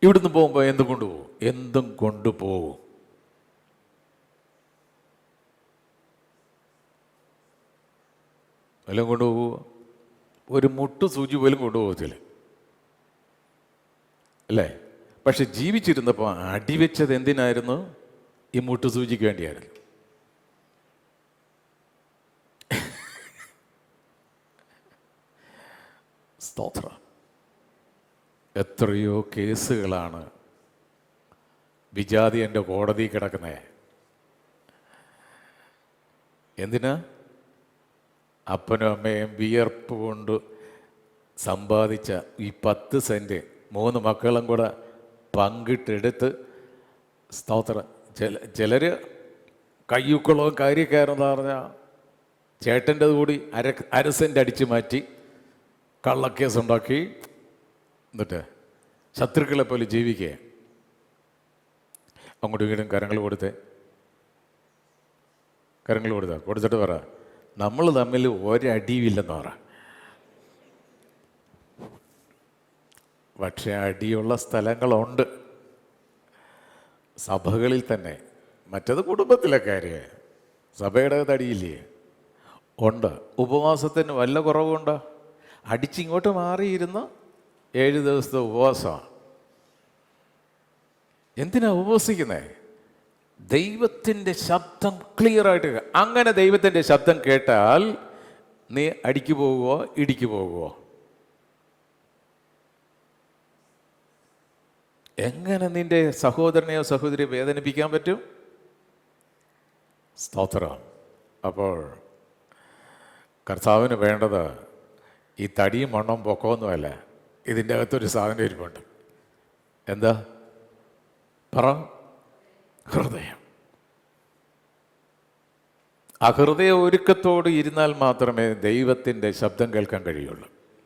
ഇവിടുന്ന് പോകുമ്പോൾ എന്തും കൊണ്ടുപോകും, എന്തും കൊണ്ടുപോകും. എല്ലാം കൊണ്ടുപോകുമോ? ഒരു മുട്ടു സൂചി പോലും കൊണ്ടുപോകത്തില്ല അല്ലേ? പക്ഷെ ജീവിച്ചിരുന്നപ്പോൾ അടിവെച്ചത് എന്തിനായിരുന്നു? ഈ മുട്ടു സൂചിക്ക് വേണ്ടിയായിരുന്നു. സ്തോത്രം. എത്രയോ കേസുകളാണ് വിജാതിയൻ്റെ കോടതി കിടക്കുന്നത്. എന്തിനാ? അപ്പനും അമ്മയും വിയർപ്പ് കൊണ്ട് സമ്പാദിച്ച ഈ 10 സെൻറ്റ് 3 മക്കളും കൂടെ പങ്കിട്ടെടുത്ത്, സ്തോത്രം, ചിലർ കയ്യൂക്കുള്ളതും കാര്യക്കാരെന്ന് പറഞ്ഞാൽ ചേട്ടൻ്റെത് കൂടി അര സെൻറ്റ് അടിച്ചു മാറ്റി കള്ളക്കേസുണ്ടാക്കി എന്നിട്ട് ശത്രുക്കളെ പോലെ ജീവിക്കുക. അങ്ങോട്ടും ഇങ്ങോട്ടും കരങ്ങൾ കൊടുത്തിട്ട് കൊടുത്തിട്ട് പറ, നമ്മൾ തമ്മിൽ ഒരടിയുമില്ലെന്ന് പറ. പക്ഷെ അടിയുള്ള സ്ഥലങ്ങളുണ്ട്, സഭകളിൽ തന്നെ. മറ്റത് കുടുംബത്തിലെ കാര്യം, സഭയുടെ തടിയില്ലേ ഉണ്ട്. ഉപവാസത്തിന് വല്ല കുറവുണ്ടോ? അടിച്ചിങ്ങോട്ട് മാറിയിരുന്ന് 7 ദിവസത്തെ ഉപവാസമാണ്. എന്തിനാ ഉപവസിക്കുന്നത്? ദൈവത്തിൻ്റെ ശബ്ദം ക്ലിയറായിട്ട്. അങ്ങനെ ദൈവത്തിൻ്റെ ശബ്ദം കേട്ടാൽ നീ അടിക്ക് പോകുമോ ഇടിക്ക് പോകുമോ? എങ്ങനെ നിന്റെ സഹോദരനെയോ സഹോദരിയെ വേദനിപ്പിക്കാൻ പറ്റും? സ്തോത്രം. അപ്പോൾ കർത്താവിന് വേണ്ടത് ഈ തടിയും മണ്ണും പൊക്കമൊന്നുമല്ല. ഇതിൻ്റെ അകത്തൊരു സാധനം ഇരിപ്പുണ്ട്. എന്താ പറ? ഹൃദയം. ആ ഹൃദയ ഒരുക്കത്തോട് ഇരുന്നാൽ മാത്രമേ ദൈവത്തിൻ്റെ ശബ്ദം കേൾക്കാൻ കഴിയുള്ളൂ.